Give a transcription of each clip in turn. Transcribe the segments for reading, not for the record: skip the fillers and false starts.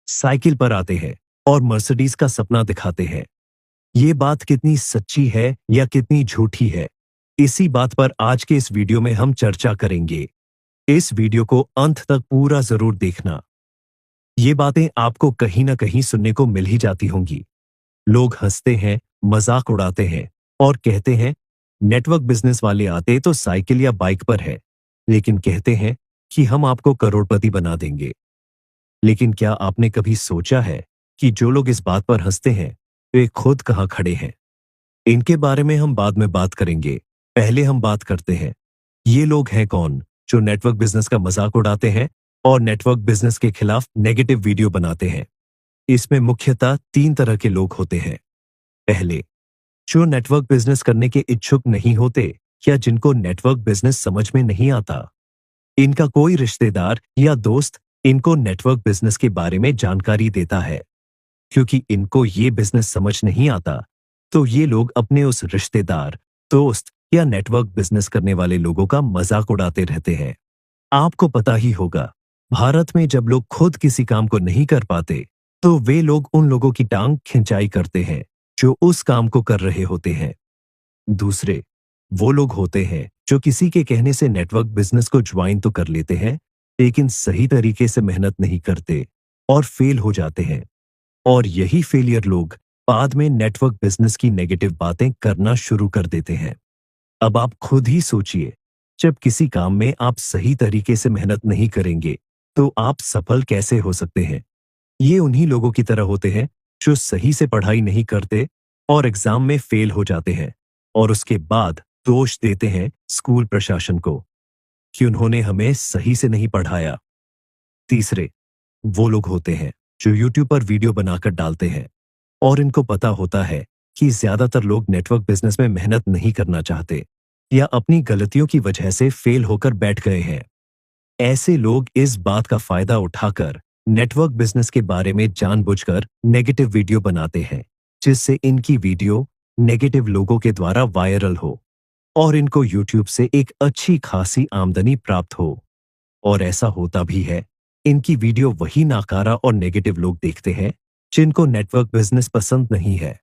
Cycle पर आते हैं और मर्सिडीज का सपना दिखाते हैं। ये बात कितनी सच्ची है या कितनी झूठी है, इसी बात पर आज के इस वीडियो में हम चर्चा करेंगे। इस वीडियो को अंत तक पूरा जरूर देखना। ये बातें आपको कहीं ना कहीं सुनने को मिल ही जाती होंगी। लोग हंसते हैं, मजाक उड़ाते हैं और कहते हैं नेटवर्क बिजनेस वाले आते तो साइकिल या बाइक पर है, लेकिन कहते हैं कि हम आपको करोड़पति बना देंगे। लेकिन क्या आपने कभी सोचा है कि जो लोग इस बात पर हंसते हैं वे खुद कहां खड़े हैं? इनके बारे में हम बाद में बात करेंगे। पहले हम बात करते हैं ये लोग हैं कौन जो नेटवर्क बिजनेस का मजाक उड़ाते हैं और नेटवर्क बिजनेस के खिलाफ नेगेटिव वीडियो बनाते हैं। इसमें मुख्यतः 3 तरह के लोग होते हैं। पहले, जो नेटवर्क बिजनेस करने के इच्छुक नहीं होते या जिनको नेटवर्क बिजनेस समझ में नहीं आता। इनका कोई रिश्तेदार या दोस्त इनको नेटवर्क बिजनेस के बारे में जानकारी देता है। क्योंकि इनको ये बिजनेस समझ नहीं आता, तो ये लोग अपने उस रिश्तेदार, दोस्त या नेटवर्क बिजनेस करने वाले लोगों का मजाक उड़ाते रहते हैं। आपको पता ही होगा, भारत में जब लोग खुद किसी काम को नहीं कर पाते तो वे लोग उन लोगों की टांग खिंचाई करते हैं जो उस काम को कर रहे होते हैं। दूसरे, वो लोग होते हैं जो किसी के कहने से नेटवर्क बिजनेस को ज्वाइन तो कर लेते हैं, लेकिन सही तरीके से मेहनत नहीं करते और फेल हो जाते हैं। और यही फेलियर लोग बाद में नेटवर्क बिजनेस की नेगेटिव बातें करना शुरू कर देते हैं। अब आप खुद ही सोचिए, जब किसी काम में आप सही तरीके से मेहनत नहीं करेंगे तो आप सफल कैसे हो सकते हैं? ये उन्हीं लोगों की तरह होते हैं जो सही से पढ़ाई नहीं करते और एग्जाम में फेल हो जाते हैं और उसके बाद दोष देते हैं स्कूल प्रशासन को कि उन्होंने हमें सही से नहीं पढ़ाया। तीसरे, वो लोग होते हैं जो यूट्यूब पर वीडियो बनाकर डालते हैं और इनको पता होता है कि ज्यादातर लोग नेटवर्क बिजनेस में मेहनत नहीं करना चाहते या अपनी गलतियों की वजह से फेल होकर बैठ गए हैं। ऐसे लोग इस बात का फायदा उठाकर नेटवर्क बिजनेस के बारे में जानबूझकर नेगेटिव वीडियो बनाते हैं, जिससे इनकी वीडियो नेगेटिव लोगों के द्वारा वायरल हो और इनको यूट्यूब से एक अच्छी खासी आमदनी प्राप्त हो। और ऐसा होता भी है, इनकी वीडियो वही नाकारा और नेगेटिव लोग देखते हैं जिनको नेटवर्क बिजनेस पसंद नहीं है।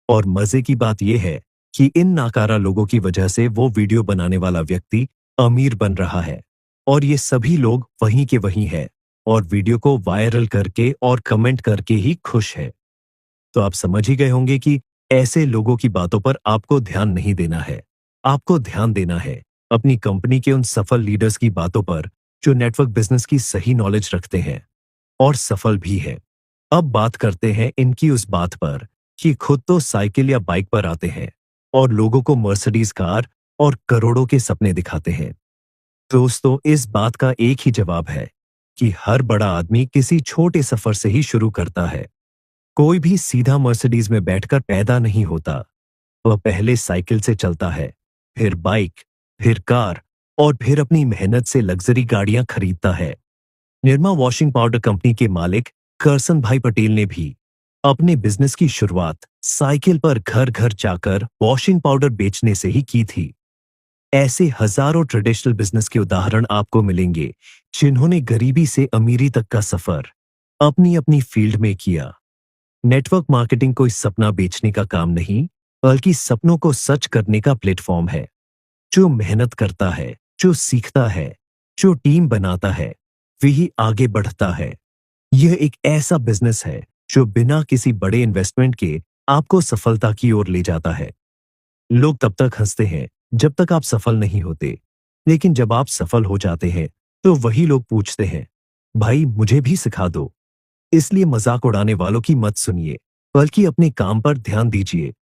और मजे की बात यह है कि इन नाकारा लोगों की वजह से वो वीडियो बनाने वाला व्यक्ति अमीर बन रहा है और ये सभी लोग वहीं के वहीं हैं और वीडियो को वायरल करके और कमेंट करके ही खुश है। तो आप समझ ही गए होंगे कि ऐसे लोगों की बातों पर आपको ध्यान नहीं देना है। आपको ध्यान देना है अपनी कंपनी के उन सफल लीडर्स की बातों पर जो नेटवर्क बिजनेस की सही नॉलेज रखते हैं और सफल भी है। अब बात करते हैं इनकी उस बात पर कि खुद तो साइकिल या बाइक पर आते हैं और लोगों को मर्सिडीज कार और करोड़ों के सपने दिखाते हैं। दोस्तों, इस बात का एक ही जवाब है कि हर बड़ा आदमी किसी छोटे सफर से ही शुरू करता है। कोई भी सीधा मर्सिडीज में बैठकर पैदा नहीं होता। वह पहले साइकिल से चलता है, फिर बाइक, फिर कार और फिर अपनी मेहनत से लग्जरी गाड़ियां खरीदता है। निरमा वॉशिंग पाउडर कंपनी के मालिक करसन भाई पटेल ने भी अपने बिजनेस की शुरुआत साइकिल पर घर घर जाकर वॉशिंग पाउडर बेचने से ही की थी। ऐसे हजारों ट्रेडिशनल बिजनेस के उदाहरण आपको मिलेंगे जिन्होंने गरीबी से अमीरी तक का सफर अपनी अपनी फील्ड में किया। नेटवर्क मार्केटिंग कोई सपना बेचने का काम नहीं, बल्कि सपनों को सच करने का प्लेटफॉर्म है। जो मेहनत करता है, जो सीखता है, जो टीम बनाता है, वही आगे बढ़ता है। यह एक ऐसा बिजनेस है जो बिना किसी बड़े इन्वेस्टमेंट के आपको सफलता की ओर ले जाता है। लोग तब तक हंसते हैं जब तक आप सफल नहीं होते, लेकिन जब आप सफल हो जाते हैं तो वही लोग पूछते हैं, भाई मुझे भी सिखा दो। इसलिए मजाक उड़ाने वालों की मत सुनिए, बल्कि अपने काम पर ध्यान दीजिए।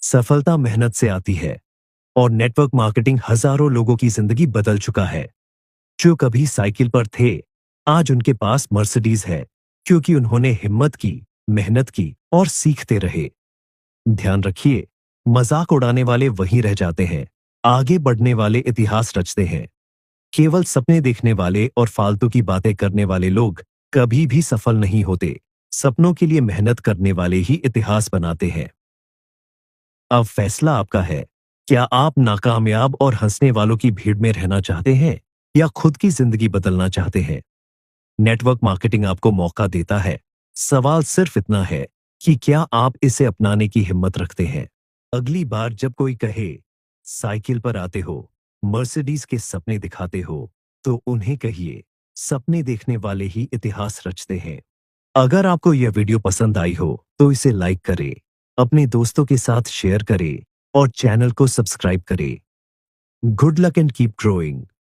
सफलता मेहनत से आती है और नेटवर्क मार्केटिंग हजारों लोगों की जिंदगी बदल चुका है। जो कभी साइकिल पर थे, आज उनके पास मर्सिडीज है, क्योंकि उन्होंने हिम्मत की, मेहनत की और सीखते रहे। ध्यान रखिए, मजाक उड़ाने वाले वहीं रह जाते हैं, आगे बढ़ने वाले इतिहास रचते हैं। केवल सपने देखने वाले और फालतू की बातें करने वाले लोग कभी भी सफल नहीं होते। सपनों के लिए मेहनत करने वाले ही इतिहास बनाते हैं। अब फैसला आपका है, क्या आप नाकामयाब और हंसने वालों की भीड़ में रहना चाहते हैं या खुद की जिंदगी बदलना चाहते हैं? नेटवर्क मार्केटिंग आपको मौका देता है। सवाल सिर्फ इतना है कि क्या आप इसे अपनाने की हिम्मत रखते हैं। अगली बार जब कोई कहे साइकिल पर आते हो, मर्सिडीज के सपने दिखाते हो, तो उन्हें कहिए सपने देखने वाले ही इतिहास रचते हैं। अगर आपको यह वीडियो पसंद आई हो तो इसे लाइक करें, अपने दोस्तों के साथ शेयर करें और चैनल को सब्सक्राइब करें। Good luck and keep growing.